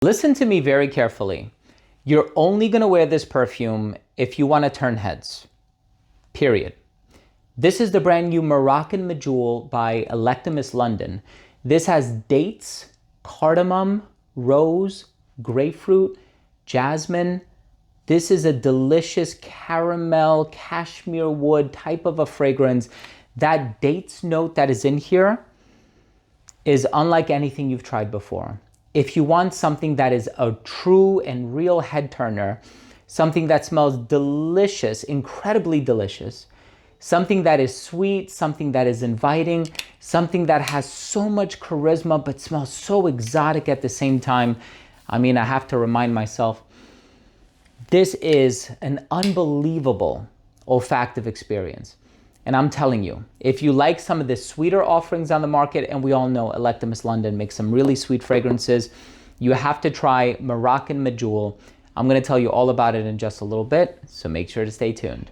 Listen to me very carefully. You're only going to wear this perfume if you want to turn heads. Period. This is the brand new Moroccan Medjool by Electimuss London. This has dates, cardamom, rose, grapefruit, jasmine. This is a delicious caramel, cashmere wood type of a fragrance. That dates note that is in here is unlike anything you've tried before. If you want something that is a true and real head turner, something that smells delicious, incredibly delicious, something that is sweet, something that is inviting, something that has so much charisma but smells so exotic at the same time. I mean, I have to remind myself, this is an unbelievable olfactive experience. And I'm telling you, if you like some of the sweeter offerings on the market, and we all know Electimuss London makes some really sweet fragrances, you have to try Moroccan Medjool. I'm going to tell you all about it in just a little bit, so make sure to stay tuned.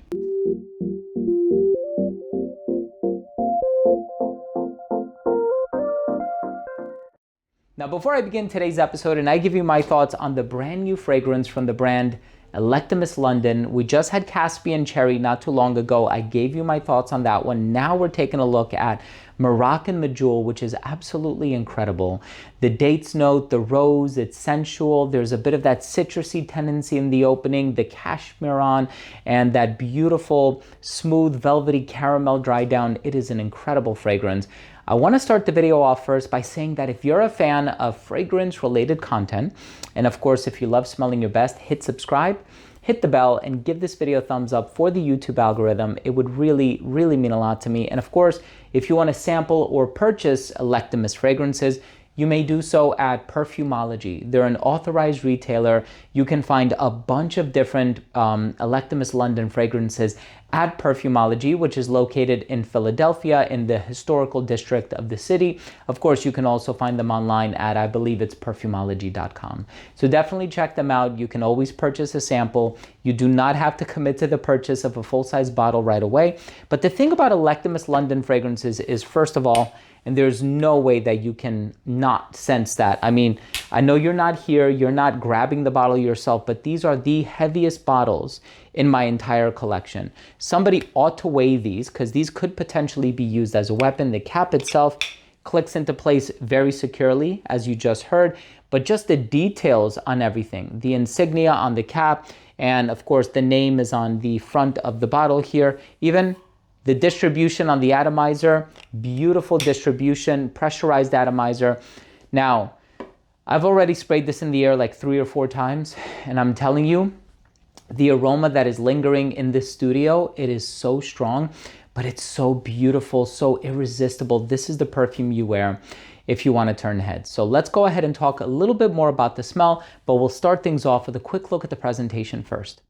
Now, before I begin today's episode and I give you my thoughts on the brand new fragrance from the brand Electimuss London, we just had Caspian Cherry not too long ago. I gave you my thoughts on that one. Now we're taking a look at Moroccan Medjool, which is absolutely incredible. The dates note, the rose, it's sensual. There's a bit of that citrusy tendency in the opening, the cashmere and that beautiful, smooth, velvety caramel dry down. It is an incredible fragrance. I want to start the video off first by saying that if you're a fan of fragrance-related content, and of course, if you love smelling your best, hit subscribe, hit the bell, and give this video a thumbs up for the YouTube algorithm. It would really, really mean a lot to me. And of course, if you want to sample or purchase Electimuss fragrances, you may do so at Perfumology. They're an authorized retailer. You can find a bunch of different Electimuss London fragrances at Perfumology, which is located in Philadelphia in the historical district of the city. Of course, you can also find them online at, I believe it's perfumology.com. So definitely check them out. You can always purchase a sample. You do not have to commit to the purchase of a full-size bottle right away. But the thing about Electimuss London fragrances is, first of all, and there's no way that you can not sense that. I mean, I know you're not here, you're not grabbing the bottle yourself, but these are the heaviest bottles in my entire collection. Somebody ought to weigh these because these could potentially be used as a weapon. The cap itself clicks into place very securely, as you just heard, but just the details on everything, the insignia on the cap, and of course the name is on the front of the bottle here. Even the distribution on the atomizer, beautiful distribution, pressurized atomizer. Now, I've already sprayed this in the air like 3 or 4 times, and I'm telling you, the aroma that is lingering in this studio, it is so strong, but it's so beautiful, so irresistible. This is the perfume you wear if you want to turn heads. So let's go ahead and talk a little bit more about the smell, but we'll start things off with a quick look at the presentation first.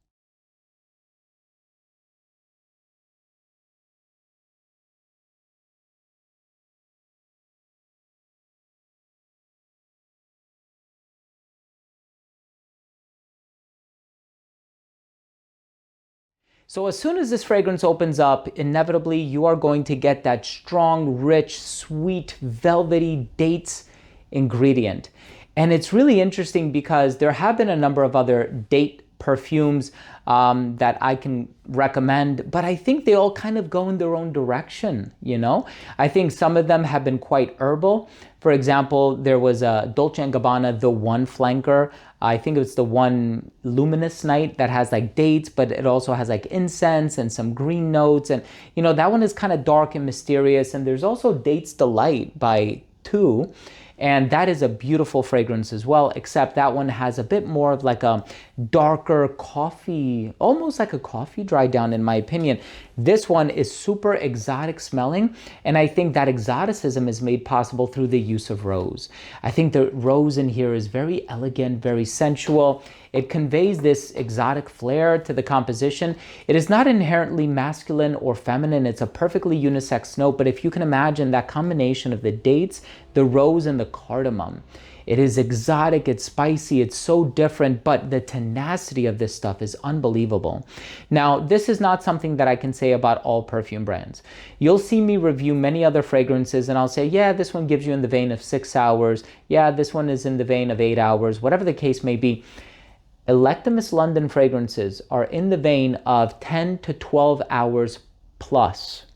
So as soon as this fragrance opens up, inevitably you are going to get that strong, rich, sweet, velvety dates ingredient. And it's really interesting because there have been a number of other date perfumes that I can recommend, but I think they all kind of go in their own direction, you know? I think some of them have been quite herbal. For example, there was a Dolce & Gabbana, the One Flanker. I think it's the One Luminous Night that has like dates, but it also has like incense and some green notes. And, you know, that one is kind of dark and mysterious. And there's also Dates Delight by Two. And that is a beautiful fragrance as well, except that one has a bit more of like a darker coffee, almost like a coffee dry down in my opinion. This one is super exotic smelling, and I think that exoticism is made possible through the use of rose. I think the rose in here is very elegant, very sensual. It conveys this exotic flair to the composition. It is not inherently masculine or feminine. It's a perfectly unisex note, but if you can imagine that combination of the dates, the rose, and the cardamom, It is exotic, it's spicy, it's so different, but the tenacity of this stuff is unbelievable. Now, this is not something that I can say about all perfume brands. You'll see me review many other fragrances and I'll say, yeah, this one gives you in the vein of 6 hours. Yeah, this one is in the vein of 8 hours, whatever the case may be. Electimuss London fragrances are in the vein of 10 to 12 hours plus.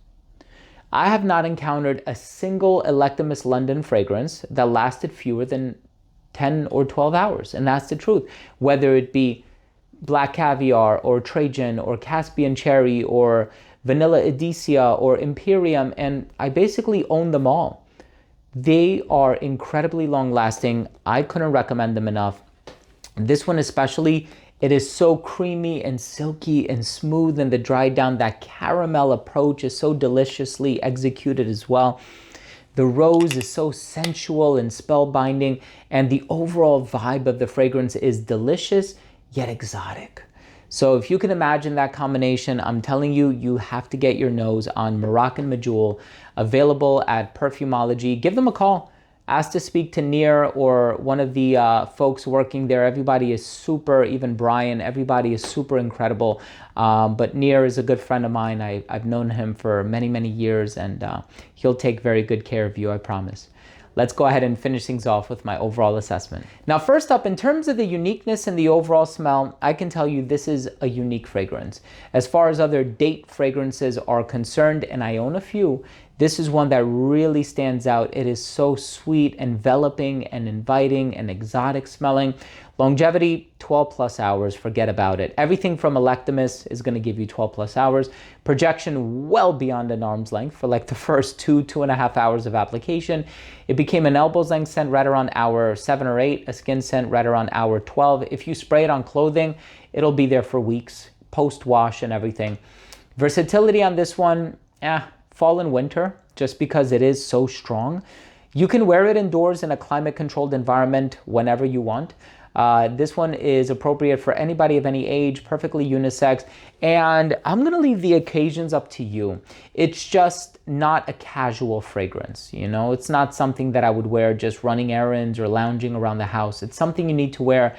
I have not encountered a single Electimuss London fragrance that lasted fewer than 10 or 12 hours. And that's the truth. Whether it be Black Caviar or Trajan or Caspian Cherry or Vanilla Edesia or Imperium, and I basically own them all. They are incredibly long lasting. I couldn't recommend them enough. This one especially, it is so creamy and silky and smooth, and the dried down, that caramel approach is so deliciously executed as well. The rose is so sensual and spellbinding, and the overall vibe of the fragrance is delicious yet exotic. So if you can imagine that combination, I'm telling you, you have to get your nose on Moroccan Medjool, available at Perfumology. Give them a call. Ask to speak to Nir or one of the folks working there. Everybody is super, even Brian, everybody is super incredible. But Nir is a good friend of mine. I've known him for many, many years, and he'll take very good care of you, I promise. Let's go ahead and finish things off with my overall assessment. Now, first up, in terms of the uniqueness and the overall smell, I can tell you this is a unique fragrance. As far as other date fragrances are concerned, and I own a few, this is one that really stands out. It is so sweet, enveloping, and inviting, and exotic smelling. Longevity, 12 plus hours, forget about it. Everything from Electimuss is going to give you 12 plus hours. Projection well beyond an arm's length for like the first 2.5 hours of application. It became an elbow's length scent right around hour 7 or 8, a skin scent right around hour 12. If you spray it on clothing, it'll be there for weeks, post-wash and everything. Versatility on this one, fall and winter, just because it is so strong. You can wear it indoors in a climate-controlled environment whenever you want. This one is appropriate for anybody of any age, perfectly unisex, and I'm going to leave the occasions up to you. It's just not a casual fragrance, you know? It's not something that I would wear just running errands or lounging around the house. It's something you need to wear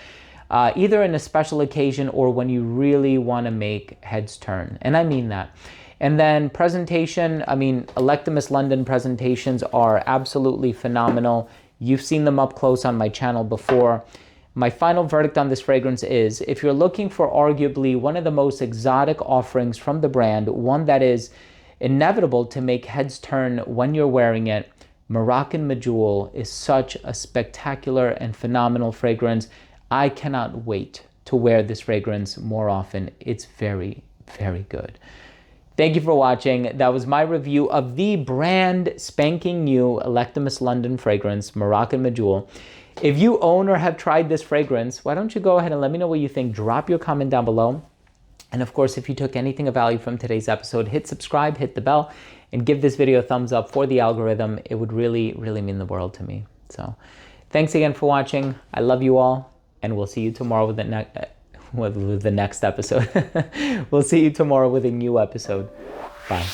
either in a special occasion or when you really want to make heads turn, and I mean that. And then presentation, I mean, Electimuss London presentations are absolutely phenomenal. You've seen them up close on my channel before. My final verdict on this fragrance is, if you're looking for arguably one of the most exotic offerings from the brand, one that is inevitable to make heads turn when you're wearing it, Moroccan Medjool is such a spectacular and phenomenal fragrance. I cannot wait to wear this fragrance more often. It's very, very good. Thank you for watching. That was my review of the brand spanking new Electimuss London fragrance, Moroccan Medjool. If you own or have tried this fragrance, why don't you go ahead and let me know what you think. Drop your comment down below. And of course, if you took anything of value from today's episode, hit subscribe, hit the bell, and give this video a thumbs up for the algorithm. It would really, really mean the world to me. So thanks again for watching. I love you all, and we'll see you tomorrow with the next episode. We'll see you tomorrow with a new episode. Bye.